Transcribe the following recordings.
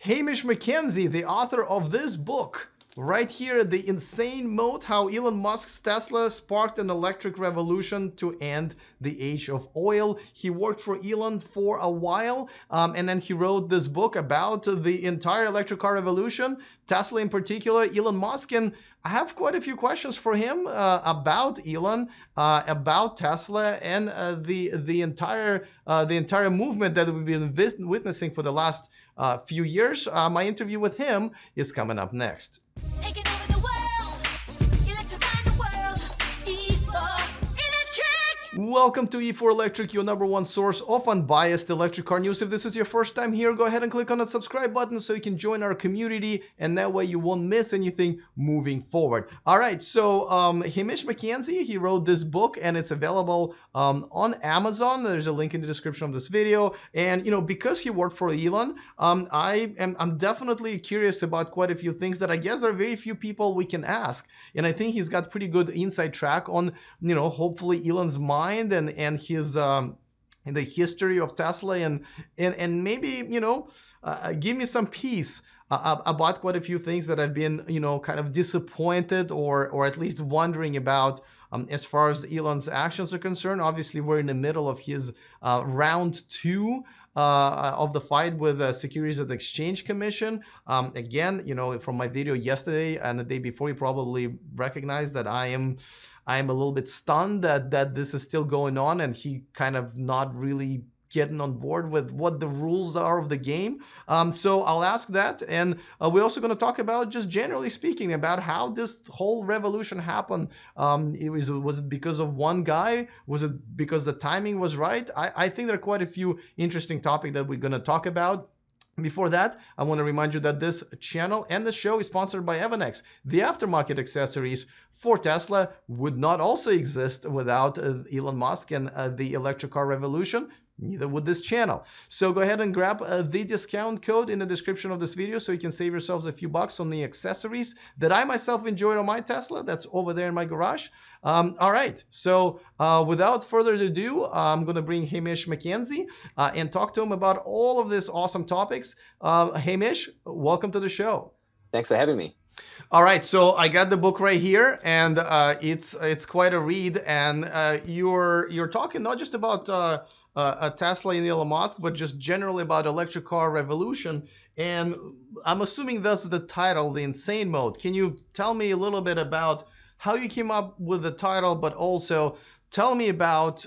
Hamish McKenzie, the author of this book, right here, The Insane Mode, How Elon Musk's Tesla Sparked an Electric Revolution to End the Age of Oil. He worked for Elon for a while, and then he wrote this book about the entire electric car revolution, Tesla in particular, Elon Musk, and I have quite a few questions for him about Elon, about Tesla, and the entire movement that we've been witnessing for the last few years. My interview with him is coming up next. Taking over the world, electrifying the world, E4 Electric! Welcome to E4 Electric, your number one source of unbiased electric car news. If this is your first time here, go ahead and click on the subscribe button so you can join our community, and that way you won't miss anything moving forward. All right, so Hamish McKenzie, he wrote this book, and it's available on Amazon. There's a link in the description of this video. And because he worked for Elon, I'm definitely curious about quite a few things that I guess there are very few people we can ask. And I think he's got pretty good inside track on hopefully Elon's mind and his in the history of Tesla, and maybe give me some peace about quite a few things that I've been kind of disappointed or at least wondering about as far as Elon's actions are concerned. Obviously, we're in the middle of his round two of the fight with the Securities and Exchange Commission. Again, from my video yesterday and the day before, you probably recognize that I am a little bit stunned that this is still going on, and he kind of not really getting on board with what the rules are of the game. So I'll ask that, and we're also going to talk about, just generally speaking, about how this whole revolution happened. Was it because of one guy? Was it because the timing was right? I think there are quite a few interesting topics that we're going to talk about. Before that, I want to remind you that this channel and the show is sponsored by Evanex. The aftermarket accessories for Tesla would not also exist without Elon Musk and the electric car revolution. Neither would this channel. So go ahead and grab the discount code in the description of this video so you can save yourselves a few bucks on the accessories that I myself enjoyed on my Tesla. That's over there in my garage. All right, so without further ado, I'm going to bring Hamish McKenzie and talk to him about all of these awesome topics. Hamish, welcome to the show. Thanks for having me. All right, so I got the book right here, and it's quite a read. And you're talking not just about a Tesla and Elon Musk, but just generally about electric car revolution. And I'm assuming that's the title, The Insane Mode. Can you tell me a little bit about how you came up with the title, but also tell me about,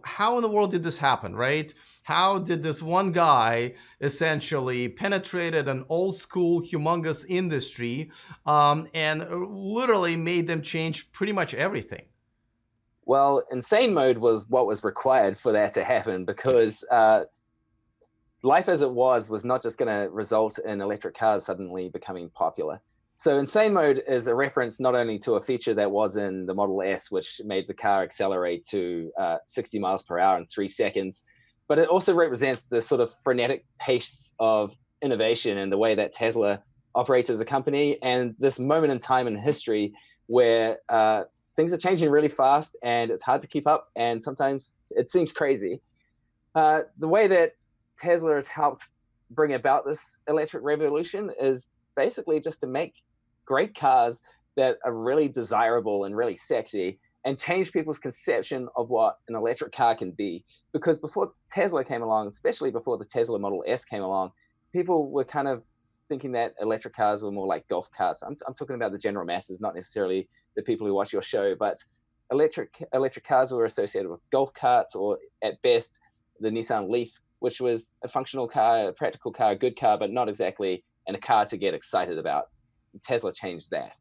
how in the world did this happen, right? How did this one guy essentially penetrated an old school, humongous industry and literally made them change pretty much everything? Well, insane mode was what was required for that to happen, because life as it was not just going to result in electric cars suddenly becoming popular. So insane mode is a reference not only to a feature that was in the Model S, which made the car accelerate to 60 miles per hour in 3 seconds, but it also represents the sort of frenetic pace of innovation and the way that Tesla operates as a company, and this moment in time in history where things are changing really fast and it's hard to keep up, and sometimes it seems crazy. The way that Tesla has helped bring about this electric revolution is basically just to make great cars that are really desirable and really sexy and change people's conception of what an electric car can be. Because before Tesla came along, especially before the Tesla Model S came along, people were kind of thinking that electric cars were more like golf carts. I'm talking about the general masses, not necessarily the people who watch your show, but electric cars were associated with golf carts, or at best, the Nissan Leaf, which was a functional car, a practical car, a good car, but not exactly a car to get excited about. Tesla changed that.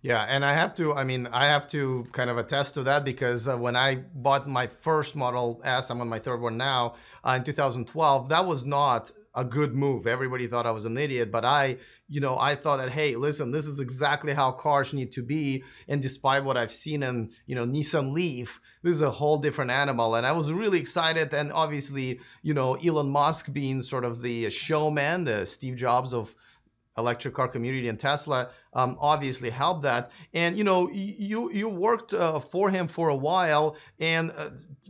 Yeah, and I have to kind of attest to that, because when I bought my first Model S, I'm on my third one now, in 2012, that was not a good move. Everybody thought I was an idiot, but I thought that, hey, listen, this is exactly how cars need to be. And despite what I've seen in, Nissan Leaf, this is a whole different animal. And I was really excited. And obviously, Elon Musk being sort of the showman, the Steve Jobs of electric car community, and Tesla obviously helped that. And you worked for him for a while. And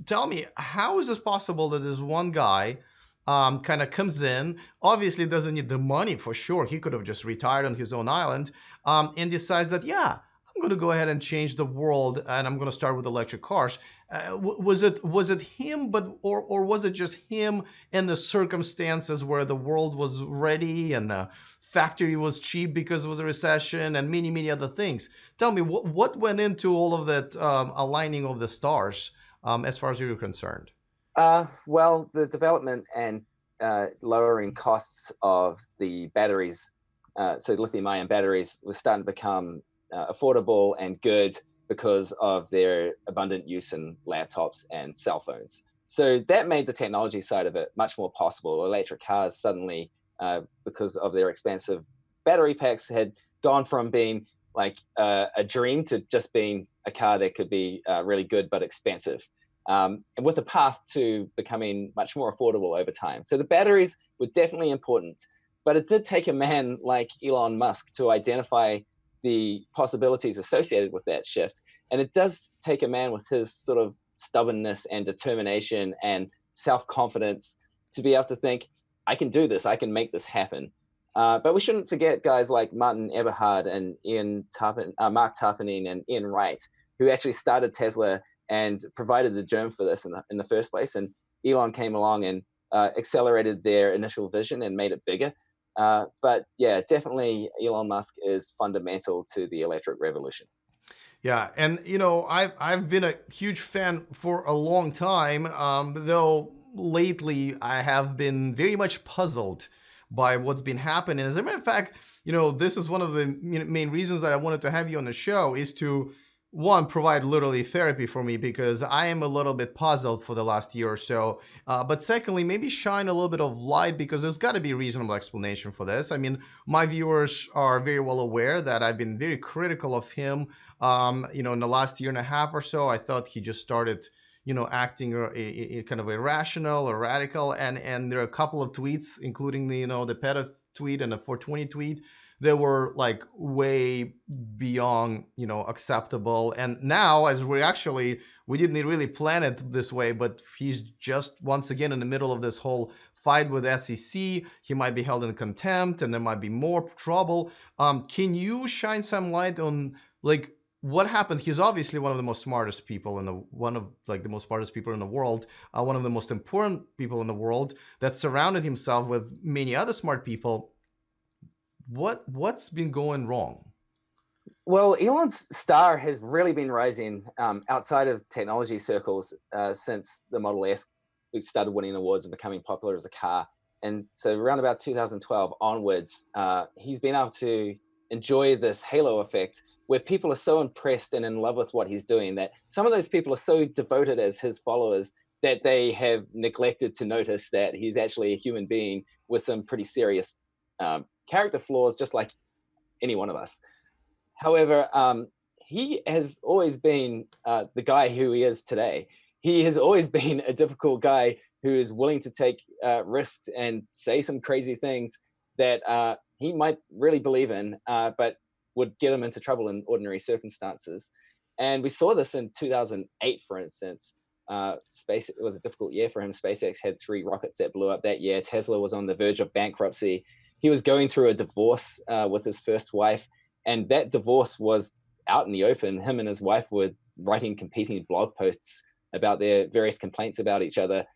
tell me, how is this possible that this one guy kind of comes in, obviously doesn't need the money for sure. He could have just retired on his own island, and decides that, yeah, I'm going to go ahead and change the world, and I'm going to start with electric cars. Was it him, but or was it just him and the circumstances where the world was ready and the factory was cheap because it was a recession and many other things? Tell me what went into all of that aligning of the stars, as far as you're concerned. Well, the development and lowering costs of the batteries, so lithium-ion batteries, was starting to become affordable and good because of their abundant use in laptops and cell phones. So that made the technology side of it much more possible. Electric cars suddenly, because of their expensive battery packs, had gone from being like a dream to just being a car that could be really good but expensive. And with a path to becoming much more affordable over time. So the batteries were definitely important, but it did take a man like Elon Musk to identify the possibilities associated with that shift. And it does take a man with his sort of stubbornness and determination and self-confidence to be able to think, I can do this, I can make this happen. But we shouldn't forget guys like Martin Eberhard and Mark Tarpenine and Ian Wright, who actually started Tesla and provided the germ for this in the first place. And Elon came along and accelerated their initial vision and made it bigger. But yeah, definitely Elon Musk is fundamental to the electric revolution. Yeah, and I've been a huge fan for a long time, though lately I have been very much puzzled by what's been happening. As a matter of fact, this is one of the main reasons that I wanted to have you on the show, is to one, provide literally therapy for me, because I am a little bit puzzled for the last year or so. But secondly, maybe shine a little bit of light, because there's got to be a reasonable explanation for this. I mean, my viewers are very well aware that I've been very critical of him. In the last year and a half or so, I thought he just started, acting kind of irrational or radical. And there are a couple of tweets, including the PETA tweet and the 420 tweet, they were like way beyond acceptable. And now, as we didn't really plan it this way, but he's just once again in the middle of this whole fight with SEC. He might be held in contempt, and there might be more trouble. Can you shine some light on like what happened? He's obviously one of the most smartest people the most smartest people in the world, one of the most important people in the world, that surrounded himself with many other smart people. What's been going wrong? Well, Elon's star has really been rising outside of technology circles since the Model S started winning awards and becoming popular as a car. And so around about 2012 onwards, he's been able to enjoy this halo effect where people are so impressed and in love with what he's doing that some of those people are so devoted as his followers that they have neglected to notice that he's actually a human being with some pretty serious character flaws, just like any one of us. However, he has always been the guy who he is today. He has always been a difficult guy who is willing to take risks and say some crazy things that he might really believe in, but would get him into trouble in ordinary circumstances. And we saw this in 2008, for instance. It was a difficult year for him. SpaceX had 3 rockets that blew up that year. Tesla was on the verge of bankruptcy. He was going through a divorce with his first wife, and that divorce was out in the open. Him and his wife were writing competing blog posts about their various complaints about each other.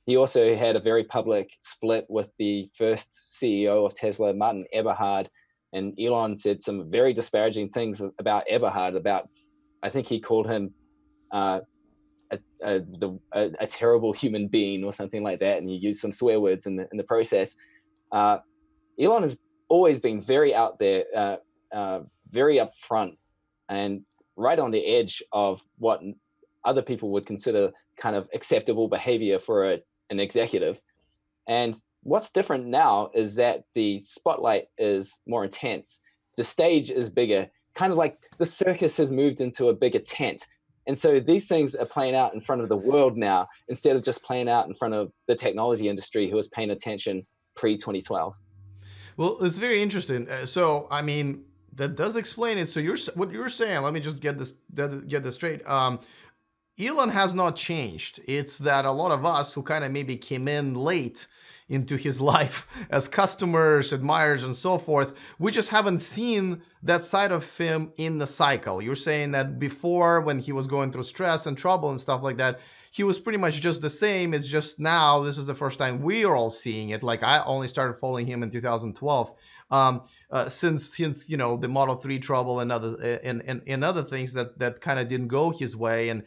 He also had a very public split with the first CEO of Tesla, Martin Eberhard, and Elon said some very disparaging things about Eberhard. I think he called him a terrible human being or something like that, and he used some swear words in the process. Elon has always been very out there, very upfront, and right on the edge of what other people would consider kind of acceptable behavior for an executive. And what's different now is that the spotlight is more intense. The stage is bigger, kind of like the circus has moved into a bigger tent. And so these things are playing out in front of the world now, instead of just playing out in front of the technology industry who was paying attention pre-2012. Well, it's very interesting. So, I mean, that does explain it. So, what you're saying. Let me just get this straight. Elon has not changed. It's that a lot of us who kind of maybe came in late into his life as customers, admirers, and so forth. We just haven't seen that side of him in the cycle. You're saying that before, when he was going through stress and trouble and stuff like that, he was pretty much just the same. It's just now this is the first time we are all seeing it. Like I only started following him in 2012. Since the Model 3 trouble and other things that kind of didn't go his way, and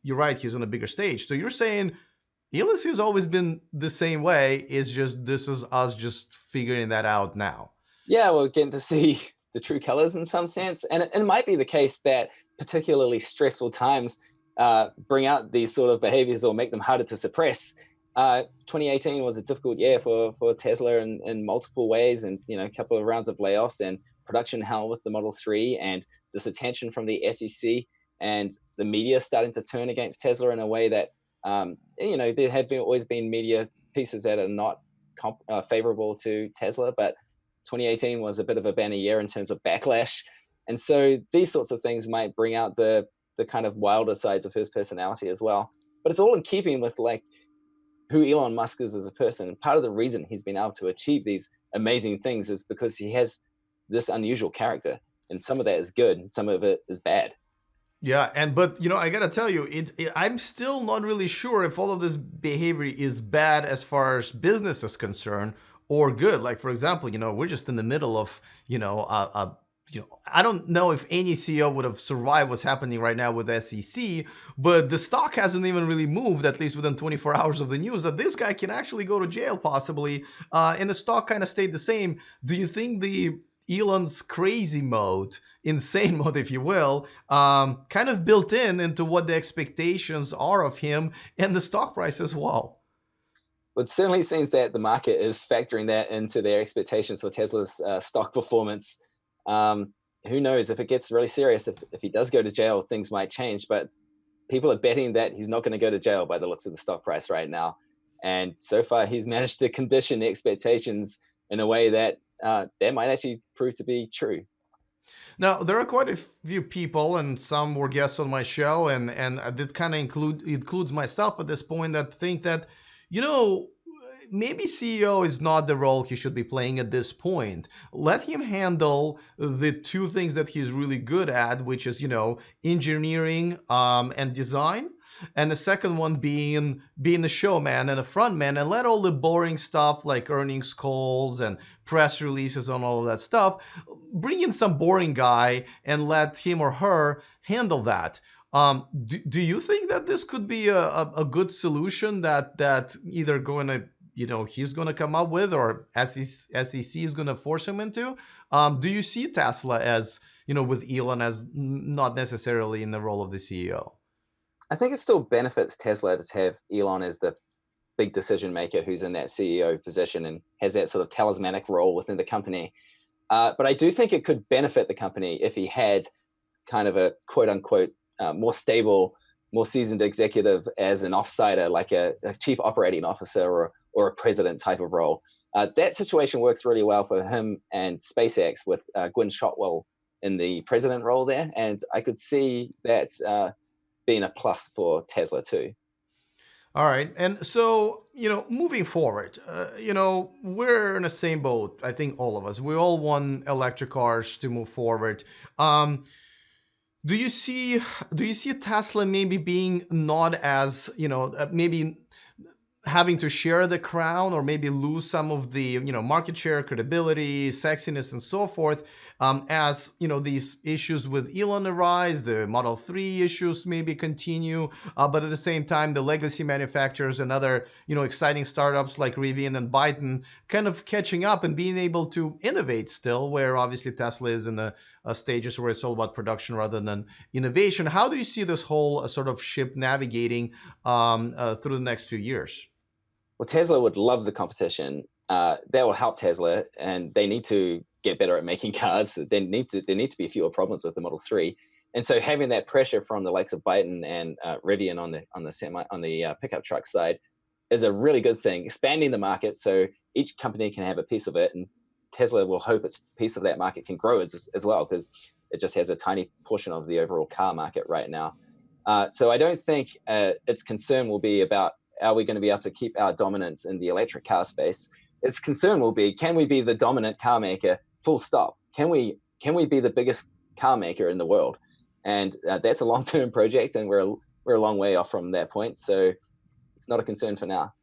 you're right, he's on a bigger stage. So you're saying Elon has always been the same way. It's just this is us just figuring that out now. Yeah, we're getting to see the true colors in some sense, and it might be the case that particularly stressful times bring out these sort of behaviors or make them harder to suppress. 2018 was a difficult year for Tesla in multiple ways, and a couple of rounds of layoffs and production hell with the Model 3, and this attention from the SEC and the media starting to turn against Tesla in a way that there have always been media pieces that are not favorable to Tesla, but 2018 was a bit of a banner year in terms of backlash, and so these sorts of things might bring out the kind of wilder sides of his personality as well. But it's all in keeping with like who Elon Musk is as a person. Part of the reason he's been able to achieve these amazing things is because he has this unusual character, and some of that is good and some of it is bad. Yeah, but I gotta tell you, I'm still not really sure if all of this behavior is bad as far as business is concerned or good. Like for example, we're just in the middle of I don't know if any CEO would have survived what's happening right now with SEC, but the stock hasn't even really moved, at least within 24 hours of the news, that this guy can actually go to jail possibly, and the stock kind of stayed the same. Do you think the Elon's crazy mode, insane mode, if you will, kind of built into what the expectations are of him and the stock price as well? Well, it certainly seems that the market is factoring that into their expectations for Tesla's stock performance. Who knows if it gets really serious, if he does go to jail, things might change, but people are betting that he's not going to go to jail by the looks of the stock price right now. And so far he's managed to condition the expectations in a way that that might actually prove to be true. Now, there are quite a few people, and some were guests on my show, and that kind of includes myself at this point, that think that, maybe CEO is not the role he should be playing at this point. Let him handle the two things that he's really good at, which is, engineering and design. And the second one being the showman and a frontman, and let all the boring stuff like earnings calls and press releases and all of that stuff, bring in some boring guy and let him or her handle that. Do you think that this could be a good solution that either going to he's going to come up with, or SEC is going to force him into? Do you see Tesla as, with Elon as not necessarily in the role of the CEO? I think it still benefits Tesla to have Elon as the big decision maker who's in that CEO position and has that sort of talismanic role within the company. But I do think it could benefit the company if he had kind of a quote unquote more stable, more seasoned executive as an offsider, like a chief operating officer or a president type of role. That situation works really well for him and SpaceX with Gwynne Shotwell in the president role there. And I could see that being a plus for Tesla too. All right. And so, moving forward, we're in the same boat. I think all of us, we all want electric cars to move forward. Do you see Tesla maybe being not as, maybe having to share the crown, or maybe lose some of the market share, credibility, sexiness, and so forth, as these issues with Elon arise, the Model 3 issues maybe continue, but at the same time the legacy manufacturers and other exciting startups like Rivian and Byton kind of catching up and being able to innovate still, where obviously Tesla is in the stages where it's all about production rather than innovation. How do you see this whole sort of ship navigating through the next few years? Well, Tesla would love the competition. That will help Tesla, and they need to get better at making cars. There need to be fewer problems with the Model 3, and so having that pressure from the likes of Byton and Rivian on the pickup truck side is a really good thing. Expanding the market so each company can have a piece of it, and Tesla will hope its piece of that market can grow as well, because it just has a tiny portion of the overall car market right now. So I don't think its concern will be about are we going to be able to keep our dominance in the electric car space? Its concern will be, can we be the dominant car maker, full stop? Can we be the biggest car maker in the world? And that's a long-term project, and we're a long way off from that point. So it's not a concern for now.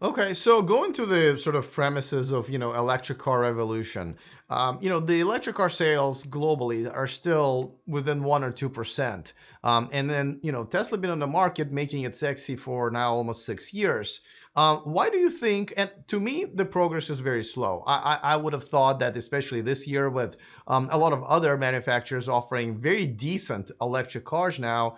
Okay, so going to the sort of premises of, electric car revolution, the electric car sales globally are still within 1 or 2%. And then, Tesla been on the market making it sexy for now almost 6 years. Why do you think, and to me, the progress is very slow. I would have thought that, especially this year with a lot of other manufacturers offering very decent electric cars now,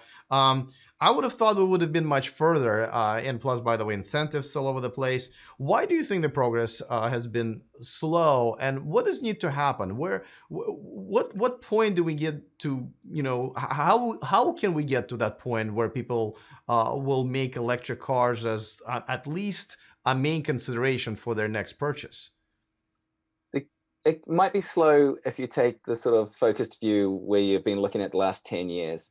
I would have thought we would have been much further, and plus, by the way, incentives all over the place. Why do you think the progress has been slow, and what does need to happen? What point do we get to? How can we get to that point where people will make electric cars as at least a main consideration for their next purchase? It might be slow if you take the sort of focused view where you've been looking at the last 10 years.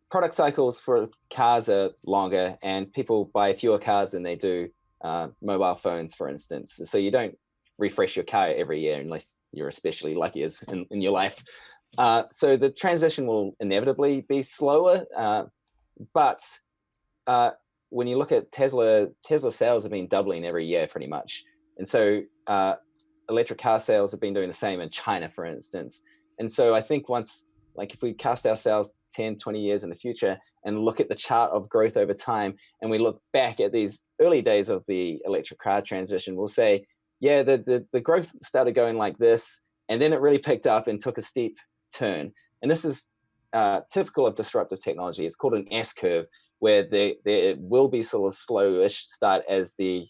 Product cycles for cars are longer, and people buy fewer cars than they do mobile phones, for instance. So you don't refresh your car every year unless you're especially lucky as in your life. So the transition will inevitably be slower. But when you look at Tesla sales have been doubling every year pretty much. And so electric car sales have been doing the same in China, for instance. And so I think if we cast ourselves 10, 20 years in the future and look at the chart of growth over time, and we look back at these early days of the electric car transition, we'll say, yeah, the growth started going like this, and then it really picked up and took a steep turn. And this is typical of disruptive technology. It's called an S-curve, where there will be sort of slowish start as the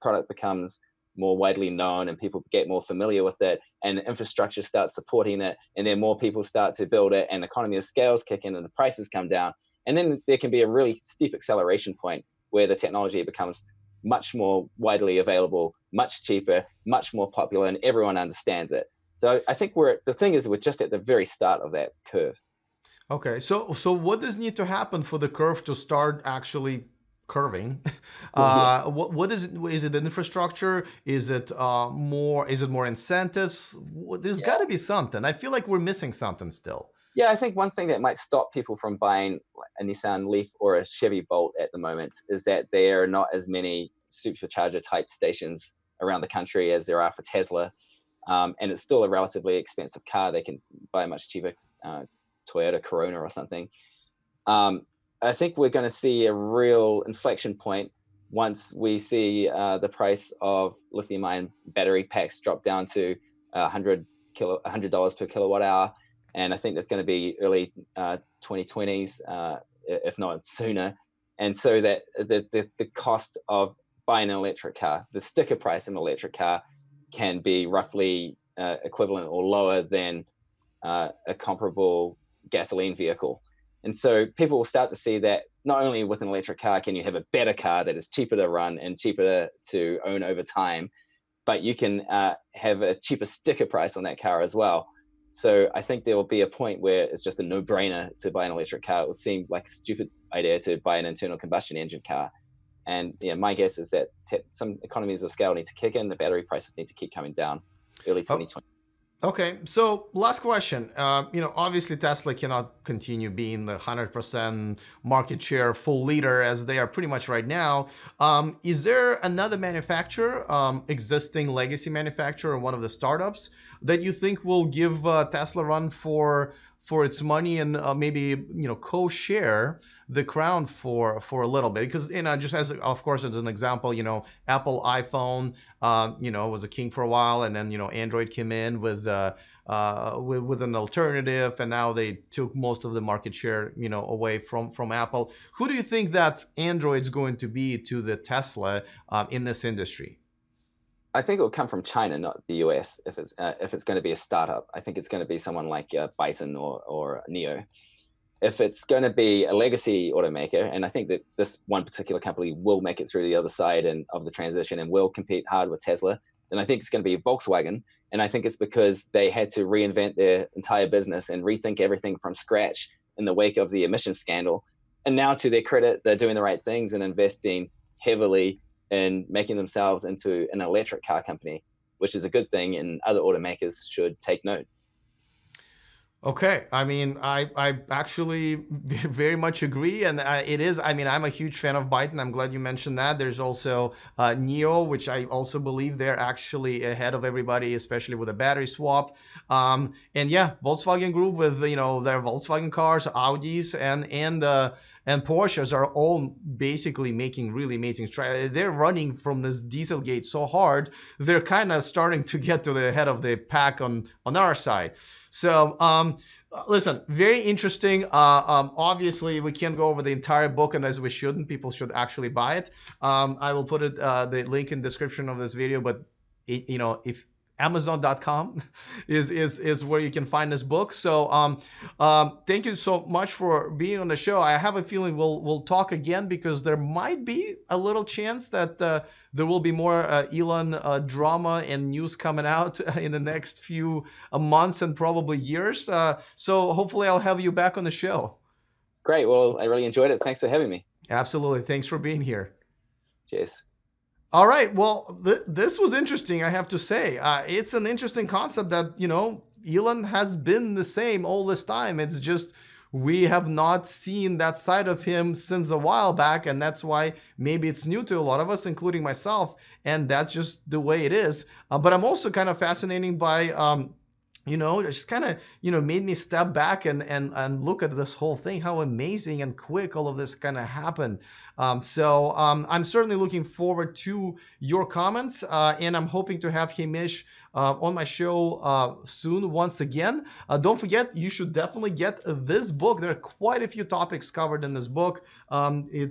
product becomes more widely known and people get more familiar with it, and infrastructure starts supporting it, and then more people start to build it, and economy of scales kick in and the prices come down. And then there can be a really steep acceleration point where the technology becomes much more widely available, much cheaper, much more popular, and everyone understands it. So I think we're just at the very start of that curve. Okay, so what does need to happen for the curve to start actually curving? What is it? Is it infrastructure? Is it more? Is it more incentives? There's got to be something. I feel like we're missing something still. Yeah, I think one thing that might stop people from buying a Nissan Leaf or a Chevy Bolt at the moment is that there are not as many supercharger type stations around the country as there are for Tesla. And it's still a relatively expensive car. They can buy a much cheaper Toyota Corona or something. I think we're going to see a real inflection point once we see the price of lithium-ion battery packs drop down to $100 per kilowatt hour. And I think that's going to be early 2020s, if not sooner. And so that the cost of buying an electric car, the sticker price of an electric car, can be roughly equivalent or lower than a comparable gasoline vehicle. And so people will start to see that not only with an electric car can you have a better car that is cheaper to run and cheaper to own over time, but you can have a cheaper sticker price on that car as well. So I think there will be a point where it's just a no-brainer to buy an electric car. It would seem like a stupid idea to buy an internal combustion engine car. And my guess is that some economies of scale need to kick in. The battery prices need to keep coming down early 2020. Okay, so last question. Obviously Tesla cannot continue being the 100% market share full leader as they are pretty much right now. Is there another manufacturer, existing legacy manufacturer, one of the startups, that you think will give Tesla a run for its money and maybe co-share the crown for a little bit? Because just as of course as an example, Apple iPhone was a king for a while, and then Android came in with an alternative, and now they took most of the market share away from Apple. Who do you think that Android's going to be to the Tesla in this industry? I think it will come from China, not the US. If it's going to be a startup, I think it's going to be someone like Bison or Neo. If it's going to be a legacy automaker, and I think that this one particular company will make it through the other side of the transition and will compete hard with Tesla, then I think it's going to be Volkswagen. And I think it's because they had to reinvent their entire business and rethink everything from scratch in the wake of the emissions scandal. And now, to their credit, they're doing the right things and investing heavily in making themselves into an electric car company, which is a good thing, and other automakers should take note. Okay, I mean, I actually very much agree, and it is. I mean, I'm a huge fan of Byton. I'm glad you mentioned that. There's also Neo, which I also believe they're actually ahead of everybody, especially with a battery swap. And yeah, Volkswagen Group with their Volkswagen cars, Audis, and Porsches are all basically making really amazing strides. They're running from this Dieselgate so hard, they're kind of starting to get to the head of the pack on our side. So, listen, very interesting. Obviously, we can't go over the entire book, and as we shouldn't, people should actually buy it. I will put the link in the description of this video, but if Amazon.com is where you can find this book. So thank you so much for being on the show. I have a feeling we'll talk again, because there might be a little chance that there will be more Elon drama and news coming out in the next few months and probably years. So hopefully I'll have you back on the show. Great. Well, I really enjoyed it. Thanks for having me. Absolutely. Thanks for being here. Cheers. All right. Well, this was interesting, I have to say. It's an interesting concept that, Elon has been the same all this time. It's just we have not seen that side of him since a while back, and that's why maybe it's new to a lot of us, including myself, and that's just the way it is. But I'm also kind of fascinated by it just kind of made me step back and look at this whole thing, how amazing and quick all of this kind of happened. So I'm certainly looking forward to your comments, and I'm hoping to have Hamish on my show soon once again. Don't forget, you should definitely get this book. There are quite a few topics covered in this book. You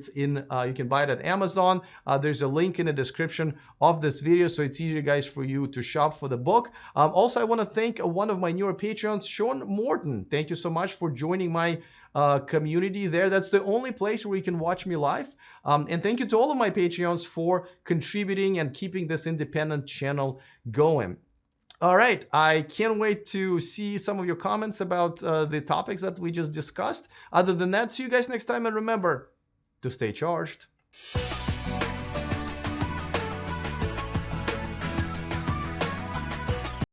can buy it at Amazon. There's a link in the description of this video, so it's easier, guys, for you to shop for the book. Also, I want to thank one of my newer Patreons, Sean Morton. Thank you so much for joining my community there. That's the only place where you can watch me live. And thank you to all of my Patreons for contributing and keeping this independent channel going. All right, I can't wait to see some of your comments about the topics that we just discussed. Other than that, see you guys next time, and remember to stay charged.